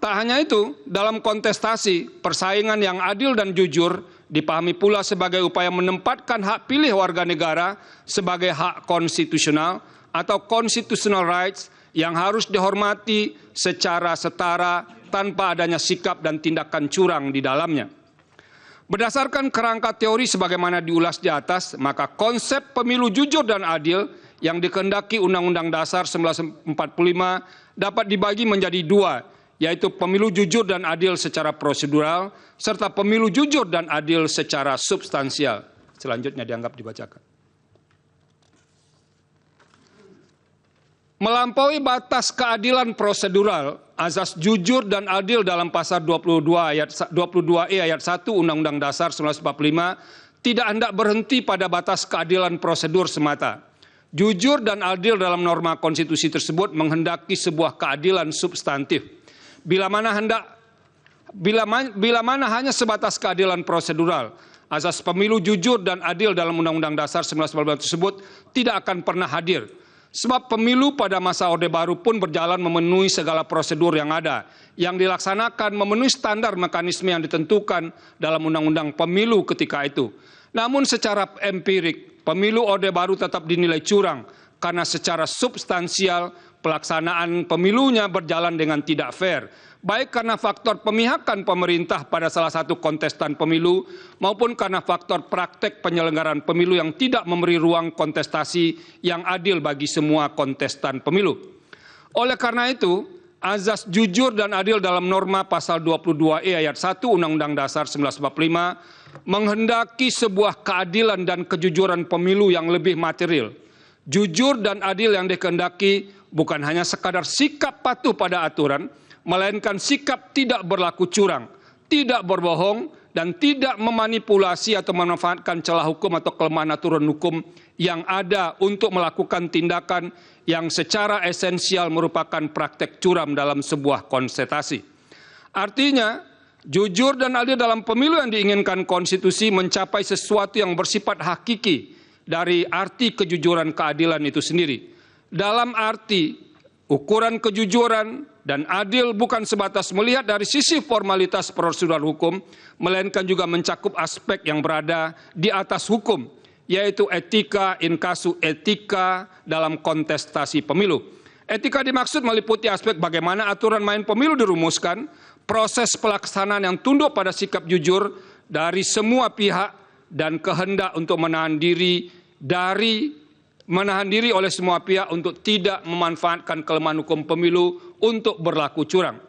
Tak hanya itu, dalam kontestasi, persaingan yang adil dan jujur dipahami pula sebagai upaya menempatkan hak pilih warga negara sebagai hak konstitusional atau constitutional rights yang harus dihormati secara setara tanpa adanya sikap dan tindakan curang di dalamnya. Berdasarkan kerangka teori sebagaimana diulas di atas, maka konsep pemilu jujur dan adil yang dikehendaki Undang-Undang Dasar 1945 dapat dibagi menjadi dua, yaitu pemilu jujur dan adil secara prosedural, serta pemilu jujur dan adil secara substansial. Selanjutnya dianggap dibacakan. Melampaui batas keadilan prosedural, azas jujur dan adil dalam pasal 22E ayat 1 Undang-Undang Dasar 1945 tidak hendak berhenti pada batas keadilan prosedur semata. Jujur dan adil dalam norma konstitusi tersebut menghendaki sebuah keadilan substantif. Bila mana hanya sebatas keadilan prosedural, azas pemilu jujur dan adil dalam Undang-Undang Dasar 1945 tersebut tidak akan pernah hadir. Sebab pemilu pada masa Orde Baru pun berjalan memenuhi segala prosedur yang ada, yang dilaksanakan memenuhi standar mekanisme yang ditentukan dalam Undang-Undang Pemilu ketika itu. Namun secara empirik, pemilu Orde Baru tetap dinilai curang karena secara substansial pelaksanaan pemilunya berjalan dengan tidak fair, baik karena faktor pemihakan pemerintah pada salah satu kontestan pemilu maupun karena faktor praktek penyelenggaraan pemilu yang tidak memberi ruang kontestasi yang adil bagi semua kontestan pemilu. Oleh karena itu, azas jujur dan adil dalam norma pasal 22E ayat 1 Undang-Undang Dasar 1945 menghendaki sebuah keadilan dan kejujuran pemilu yang lebih material. Jujur dan adil yang dikehendaki bukan hanya sekadar sikap patuh pada aturan, melainkan sikap tidak berlaku curang, tidak berbohong, dan tidak memanipulasi atau memanfaatkan celah hukum atau kelemahan aturan hukum yang ada untuk melakukan tindakan yang secara esensial merupakan praktek curam dalam sebuah kontestasi. Artinya, jujur dan adil dalam pemilu yang diinginkan konstitusi mencapai sesuatu yang bersifat hakiki dari arti kejujuran keadilan itu sendiri. Dalam arti ukuran kejujuran dan adil bukan sebatas melihat dari sisi formalitas prosedural hukum, melainkan juga mencakup aspek yang berada di atas hukum, yaitu etika in casu etika dalam kontestasi pemilu. Etika dimaksud meliputi aspek bagaimana aturan main pemilu dirumuskan, proses pelaksanaan yang tunduk pada sikap jujur dari semua pihak, dan kehendak untuk menahan diri oleh semua pihak untuk tidak memanfaatkan kelemahan hukum pemilu untuk berlaku curang.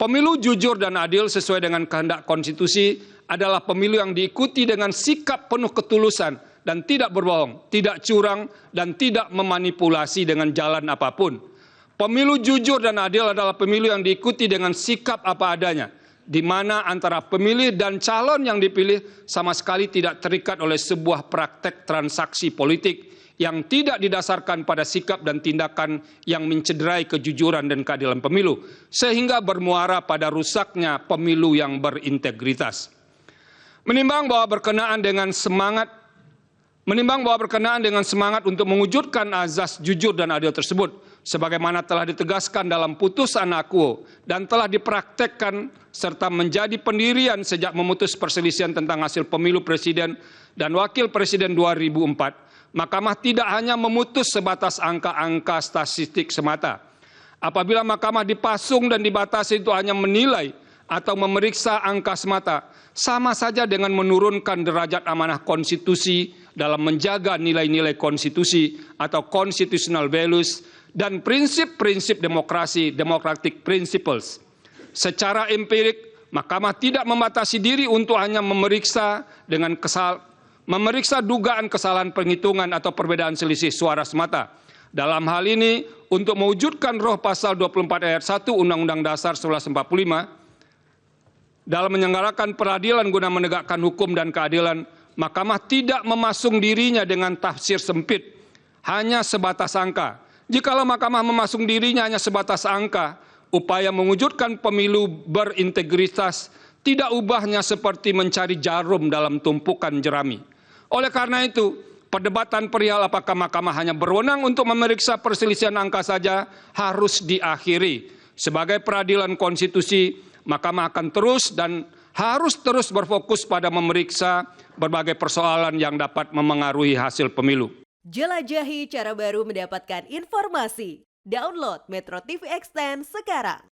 Pemilu jujur dan adil sesuai dengan kehendak konstitusi adalah pemilu yang diikuti dengan sikap penuh ketulusan dan tidak berbohong, tidak curang, dan tidak memanipulasi dengan jalan apapun. Pemilu jujur dan adil adalah pemilu yang diikuti dengan sikap apa adanya, di mana antara pemilih dan calon yang dipilih sama sekali tidak terikat oleh sebuah praktek transaksi politik yang tidak didasarkan pada sikap dan tindakan yang mencederai kejujuran dan keadilan pemilu, sehingga bermuara pada rusaknya pemilu yang berintegritas. Menimbang bahwa berkenaan dengan semangat untuk mewujudkan azas jujur dan adil tersebut, sebagaimana telah ditegaskan dalam putusan Akuo dan telah dipraktekkan serta menjadi pendirian sejak memutus perselisihan tentang hasil pemilu presiden dan wakil presiden 2004, Mahkamah tidak hanya memutus sebatas angka-angka statistik semata. Apabila Mahkamah dipasung dan dibatasi itu hanya menilai atau memeriksa angka semata, sama saja dengan menurunkan derajat amanah konstitusi dalam menjaga nilai-nilai konstitusi atau constitutional values dan prinsip-prinsip demokrasi, democratic principles. Secara empirik, Mahkamah tidak membatasi diri untuk hanya memeriksa dugaan kesalahan penghitungan atau perbedaan selisih suara semata. Dalam hal ini, untuk mewujudkan roh pasal 24 ayat 1 Undang-Undang Dasar 1945, dalam menyelenggarakan peradilan guna menegakkan hukum dan keadilan, Mahkamah tidak memasung dirinya dengan tafsir sempit, hanya sebatas angka. Jikalau Mahkamah memasung dirinya hanya sebatas angka, upaya mewujudkan pemilu berintegritas tidak ubahnya seperti mencari jarum dalam tumpukan jerami. Oleh karena itu, perdebatan perihal apakah Mahkamah hanya berwenang untuk memeriksa perselisihan angka saja harus diakhiri. Sebagai peradilan konstitusi, Mahkamah akan terus dan harus terus berfokus pada memeriksa berbagai persoalan yang dapat memengaruhi hasil pemilu. Jelajahi cara baru mendapatkan informasi. Download Metro TV Extend sekarang.